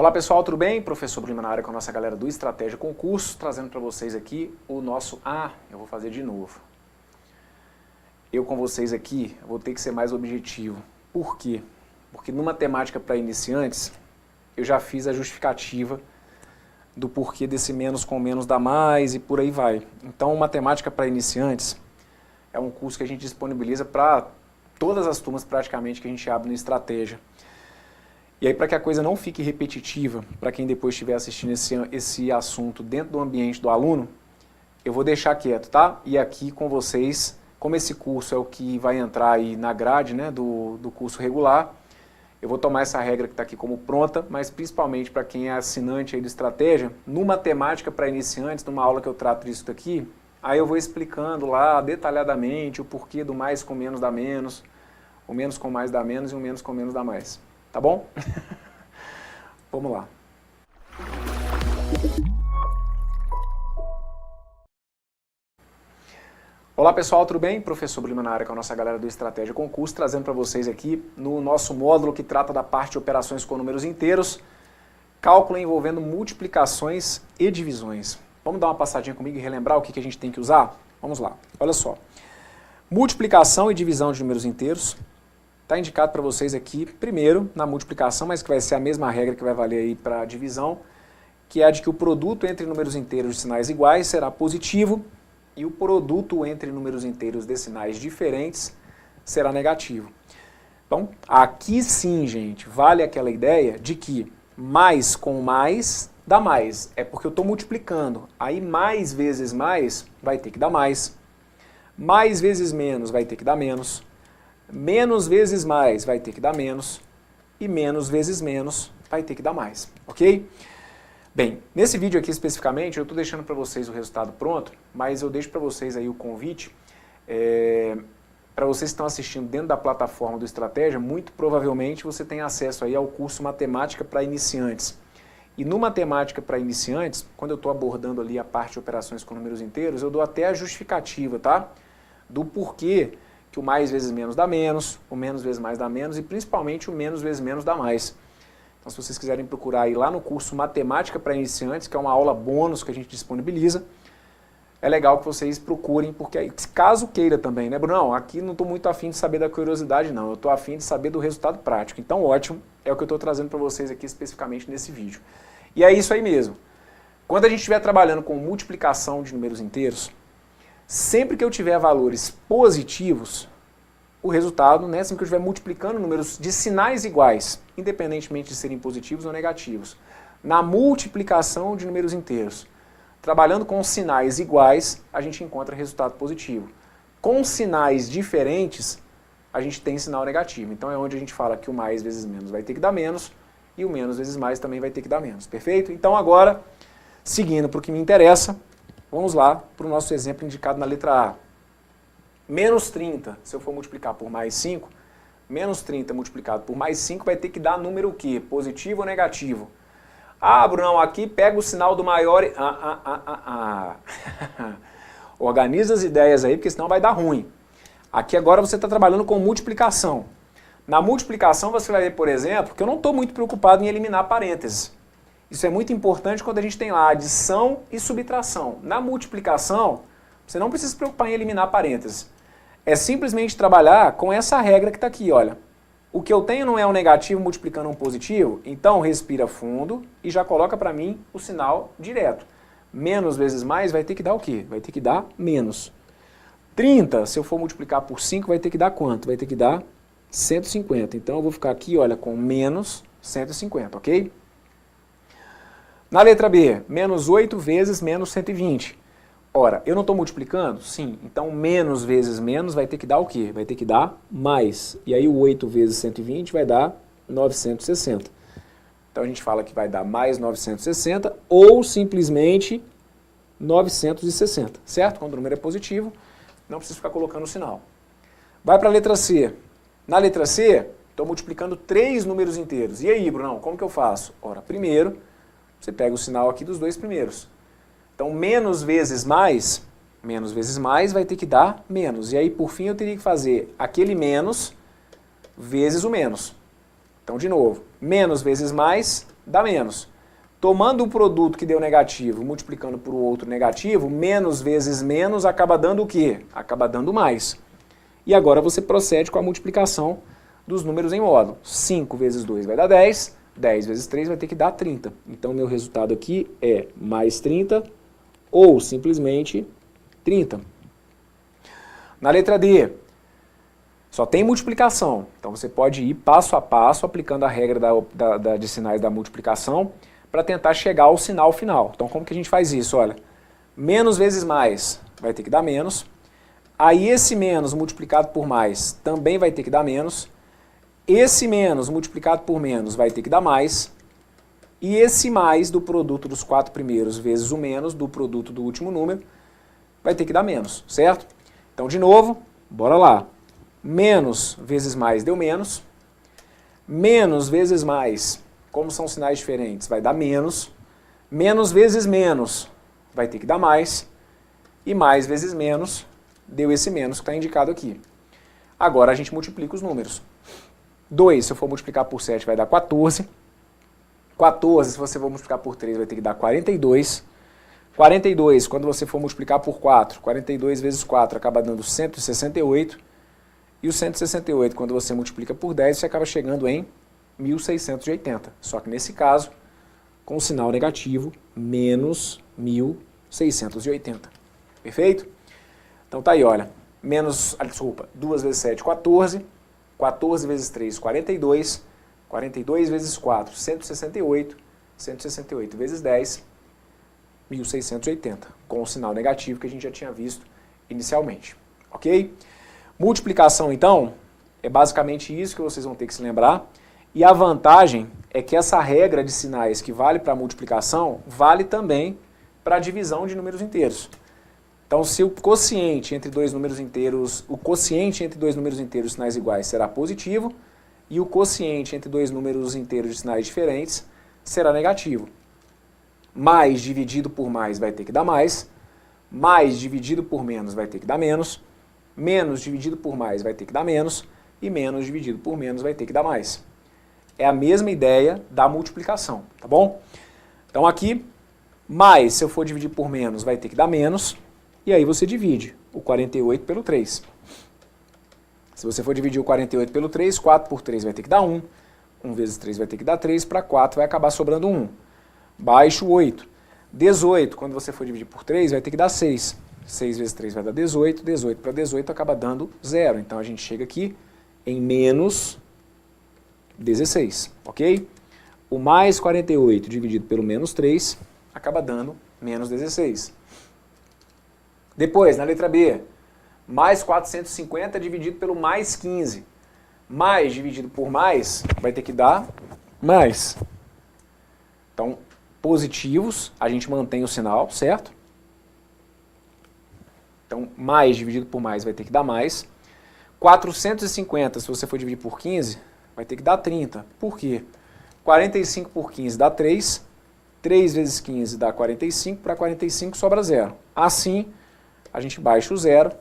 Olá pessoal, tudo bem? Professor Bruno na área com a nossa galera do Estratégia Concurso, trazendo para vocês aqui o nosso... eu vou fazer de novo. Eu com vocês aqui vou ter que ser mais objetivo. Por quê? Porque numa temática para iniciantes, eu já fiz a justificativa do porquê desse menos com menos dá mais e por aí vai. Então, matemática para iniciantes é um curso que a gente disponibiliza para todas as turmas praticamente que a gente abre no Estratégia. E aí, para que a coisa não fique repetitiva, para quem depois estiver assistindo esse assunto dentro do ambiente do aluno, eu vou deixar quieto, tá? E aqui com vocês, como esse curso é o que vai entrar aí na grade, né, do curso regular, eu vou tomar essa regra que está aqui como pronta, mas principalmente para quem é assinante aí do Estratégia, numa temática para iniciantes, numa aula que eu trato disso daqui, aí eu vou explicando lá detalhadamente o porquê do mais com menos dá menos, o menos com mais dá menos e o menos com menos dá mais. Tá bom? Vamos lá. Olá pessoal, tudo bem? Professor Bruno na área com a nossa galera do Estratégia Concurso, trazendo para vocês aqui no nosso módulo que trata da parte de operações com números inteiros, cálculo envolvendo multiplicações e divisões. Vamos dar uma passadinha comigo e relembrar o que a gente tem que usar? Vamos lá, olha só. Multiplicação e divisão de números inteiros. Está indicado para vocês aqui, primeiro, na multiplicação, mas que vai ser a mesma regra que vai valer aí para a divisão, que é a de que o produto entre números inteiros de sinais iguais será positivo e o produto entre números inteiros de sinais diferentes será negativo. Então, aqui sim, gente, vale aquela ideia de que mais com mais dá mais. É porque eu estou multiplicando. Aí mais vezes mais vai ter que dar mais. Mais vezes menos vai ter que dar menos. Menos vezes mais vai ter que dar menos, e menos vezes menos vai ter que dar mais, ok? Bem, nesse vídeo aqui especificamente, eu estou deixando para vocês o resultado pronto, mas eu deixo para vocês aí o convite, para vocês que estão assistindo dentro da plataforma do Estratégia, muito provavelmente você tem acesso aí ao curso Matemática para Iniciantes. E no Matemática para Iniciantes, quando eu estou abordando ali a parte de operações com números inteiros, eu dou até a justificativa, tá? Do porquê que o mais vezes menos dá menos, o menos vezes mais dá menos e principalmente o menos vezes menos dá mais. Então se vocês quiserem procurar aí lá no curso Matemática para Iniciantes, que é uma aula bônus que a gente disponibiliza, é legal que vocês procurem, porque aí, caso queira também, né, Brunão? Aqui não estou muito afim de saber da curiosidade não, eu estou afim de saber do resultado prático. Então ótimo, é o que eu estou trazendo para vocês aqui especificamente nesse vídeo. E é isso aí mesmo. Quando a gente estiver trabalhando com multiplicação de números inteiros, sempre que eu tiver valores positivos, o resultado, né, sempre que eu estiver multiplicando números de sinais iguais, independentemente de serem positivos ou negativos, na multiplicação de números inteiros, trabalhando com sinais iguais, a gente encontra resultado positivo. Com sinais diferentes, a gente tem sinal negativo. Então é onde a gente fala que o mais vezes menos vai ter que dar menos, e o menos vezes mais também vai ter que dar menos. Perfeito? Então agora, seguindo para o que me interessa, vamos lá para o nosso exemplo indicado na letra A. Menos 30, se eu for multiplicar por mais 5, menos 30 multiplicado por mais 5 vai ter que dar número o quê? Positivo ou negativo? Ah, Brunão, aqui pega o sinal do maior e... Organiza as ideias aí, porque senão vai dar ruim. Aqui agora você está trabalhando com multiplicação. Na multiplicação você vai ver, por exemplo, que eu não estou muito preocupado em eliminar parênteses. Isso é muito importante quando a gente tem lá adição e subtração. Na multiplicação, você não precisa se preocupar em eliminar parênteses. É simplesmente trabalhar com essa regra que está aqui, olha. O que eu tenho não é um negativo multiplicando um positivo, então respira fundo e já coloca para mim o sinal direto. Menos vezes mais vai ter que dar o quê? Vai ter que dar menos. 30, se eu for multiplicar por 5, vai ter que dar quanto? Vai ter que dar 150. Então eu vou ficar aqui, olha, com menos 150, ok? Na letra B, menos 8 vezes menos 120. Ora, eu não estou multiplicando? Sim. Então, menos vezes menos vai ter que dar o quê? Vai ter que dar mais. E aí, o 8 vezes 120 vai dar 960. Então, a gente fala que vai dar mais 960 ou simplesmente 960, certo? Quando o número é positivo, não precisa ficar colocando o sinal. Vai para a letra C. Na letra C, estou multiplicando 3 números inteiros. E aí, Brunão, como que eu faço? Ora, primeiro, você pega o sinal aqui dos dois primeiros. Então, menos vezes mais vai ter que dar menos. E aí, por fim, eu teria que fazer aquele menos vezes o menos. Então, de novo, menos vezes mais dá menos. Tomando o produto que deu negativo, multiplicando por outro negativo, menos vezes menos acaba dando o quê? Acaba dando mais. E agora você procede com a multiplicação dos números em módulo. 5 vezes 2 vai dar 10, 10 vezes 3 vai ter que dar 30. Então, meu resultado aqui é mais 30 ou simplesmente 30. Na letra D, só tem multiplicação. Então, você pode ir passo a passo aplicando a regra de sinais da multiplicação para tentar chegar ao sinal final. Então, como que a gente faz isso? Olha, menos vezes mais vai ter que dar menos. Aí esse menos multiplicado por mais também vai ter que dar menos. Esse menos multiplicado por menos vai ter que dar mais. E esse mais do produto dos 4 primeiros vezes o menos do produto do último número vai ter que dar menos, certo? Então, de novo, bora lá. Menos vezes mais deu menos. Menos vezes mais, como são sinais diferentes, vai dar menos. Menos vezes menos vai ter que dar mais. E mais vezes menos deu esse menos que está indicado aqui. Agora a gente multiplica os números. 2, se eu for multiplicar por 7, vai dar 14. 14, se você for multiplicar por 3, vai ter que dar 42. 42, quando você for multiplicar por 4, 42 vezes 4 acaba dando 168. E o 168, quando você multiplica por 10, você acaba chegando em 1680. Só que nesse caso, com o sinal negativo, menos 1680. Perfeito? Então tá aí, olha. 2 vezes 7, 14. 14 vezes 3, 42. 42 vezes 4, 168. 168 vezes 10, 1680. Com o sinal negativo que a gente já tinha visto inicialmente. Ok? Multiplicação, então, é basicamente isso que vocês vão ter que se lembrar. E a vantagem é que essa regra de sinais que vale para a multiplicação, vale também para a divisão de números inteiros. Então, se o quociente entre dois números inteiros, de sinais iguais será positivo, e o quociente entre dois números inteiros de sinais diferentes será negativo. Mais dividido por mais vai ter que dar mais dividido por menos vai ter que dar menos dividido por mais vai ter que dar menos, e menos dividido por menos vai ter que dar mais. É a mesma ideia da multiplicação, tá bom? Então aqui, mais, se eu for dividir por menos, vai ter que dar menos, e aí você divide o 48 pelo 3. Se você for dividir o 48 pelo 3, 4 por 3 vai ter que dar 1. 1 vezes 3 vai ter que dar 3, para 4 vai acabar sobrando 1. Baixo 8. 18, quando você for dividir por 3, vai ter que dar 6. 6 vezes 3 vai dar 18. 18 para 18 acaba dando 0. Então a gente chega aqui em menos 16, ok? O mais 48 dividido pelo menos 3 acaba dando menos 16. Depois, na letra B, mais 450 dividido pelo mais 15. Mais dividido por mais vai ter que dar mais. Então, positivos, a gente mantém o sinal, certo? Então, mais dividido por mais vai ter que dar mais. 450, se você for dividir por 15, vai ter que dar 30. Por quê? 45 por 15 dá 3. 3 vezes 15 dá 45. Para 45 sobra 0. Assim, a gente baixa o 0,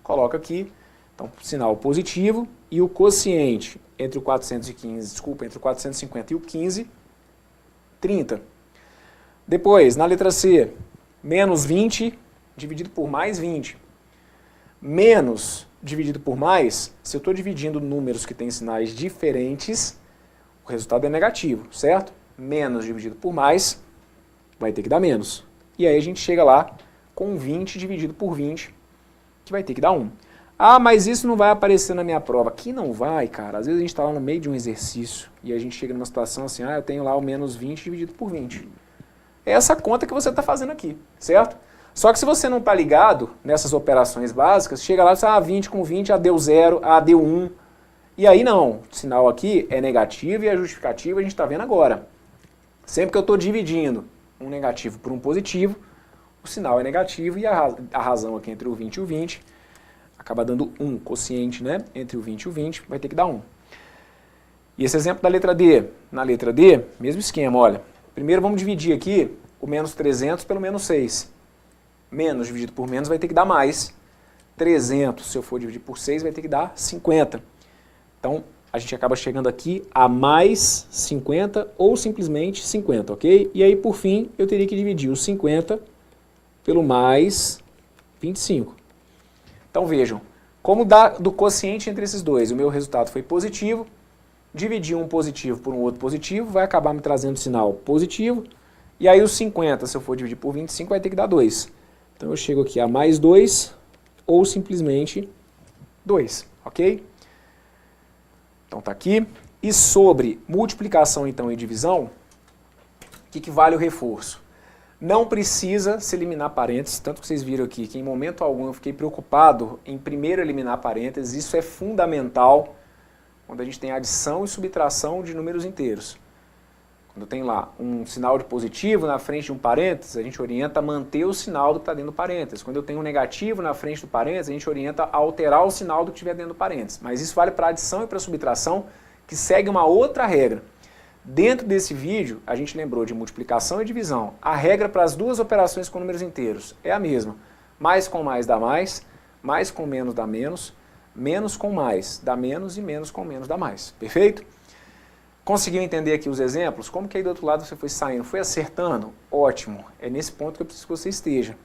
coloca aqui, então, sinal positivo, e o quociente entre o 450 e o 15, 30. Depois, na letra C, menos 20 dividido por mais 20. Menos dividido por mais, se eu estou dividindo números que têm sinais diferentes, o resultado é negativo, certo? Menos dividido por mais vai ter que dar menos. E aí a gente chega lá com 20 dividido por 20, que vai ter que dar 1. Ah, mas isso não vai aparecer na minha prova. Aqui não vai, cara. Às vezes a gente está lá no meio de um exercício e a gente chega numa situação assim, eu tenho lá o menos 20 dividido por 20. É essa conta que você está fazendo aqui, certo? Só que se você não está ligado nessas operações básicas, chega lá e diz, 20 com 20, deu 0, deu 1. E aí não, o sinal aqui é negativo e a justificativa a gente está vendo agora. Sempre que eu estou dividindo um negativo por um positivo, o sinal é negativo e a razão aqui entre o 20 e o 20 acaba dando 1, quociente, né? Entre o 20 e o 20 vai ter que dar 1. E esse exemplo da letra D, na letra D, mesmo esquema, olha. Primeiro vamos dividir aqui o menos 300 pelo menos 6. Menos dividido por menos vai ter que dar mais. 300, se eu for dividir por 6, vai ter que dar 50. Então, a gente acaba chegando aqui a mais 50 ou simplesmente 50, ok? E aí, por fim, eu teria que dividir os 50 pelo mais 25. Então vejam, como dá do quociente entre esses dois, o meu resultado foi positivo, dividir um positivo por um outro positivo, vai acabar me trazendo sinal positivo, e aí os 50, se eu for dividir por 25, vai ter que dar 2. Então eu chego aqui a mais 2, ou simplesmente 2, ok? Então tá aqui. E sobre multiplicação então e divisão, o que vale o reforço? Não precisa se eliminar parênteses, tanto que vocês viram aqui que em momento algum eu fiquei preocupado em primeiro eliminar parênteses, isso é fundamental quando a gente tem adição e subtração de números inteiros. Quando tem lá um sinal de positivo na frente de um parênteses, a gente orienta a manter o sinal do que está dentro do parênteses. Quando eu tenho um negativo na frente do parênteses, a gente orienta a alterar o sinal do que estiver dentro do parênteses. Mas isso vale para adição e para subtração, que segue uma outra regra. Dentro desse vídeo, a gente lembrou de multiplicação e divisão. A regra para as duas operações com números inteiros é a mesma. Mais com mais dá mais com menos dá menos com mais dá menos e menos com menos dá mais. Perfeito? Conseguiu entender aqui os exemplos? Como que aí do outro lado você foi saindo? Foi acertando? Ótimo. É nesse ponto que eu preciso que você esteja.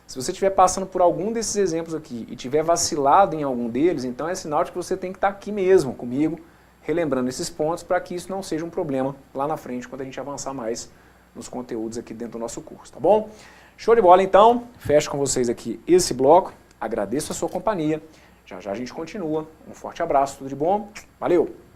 Se você estiver passando por algum desses exemplos aqui e tiver vacilado em algum deles, então é sinal de que você tem que estar aqui mesmo comigo, relembrando esses pontos para que isso não seja um problema lá na frente, quando a gente avançar mais nos conteúdos aqui dentro do nosso curso, tá bom? Show de bola então, fecho com vocês aqui esse bloco, agradeço a sua companhia, já já a gente continua, um forte abraço, tudo de bom, valeu!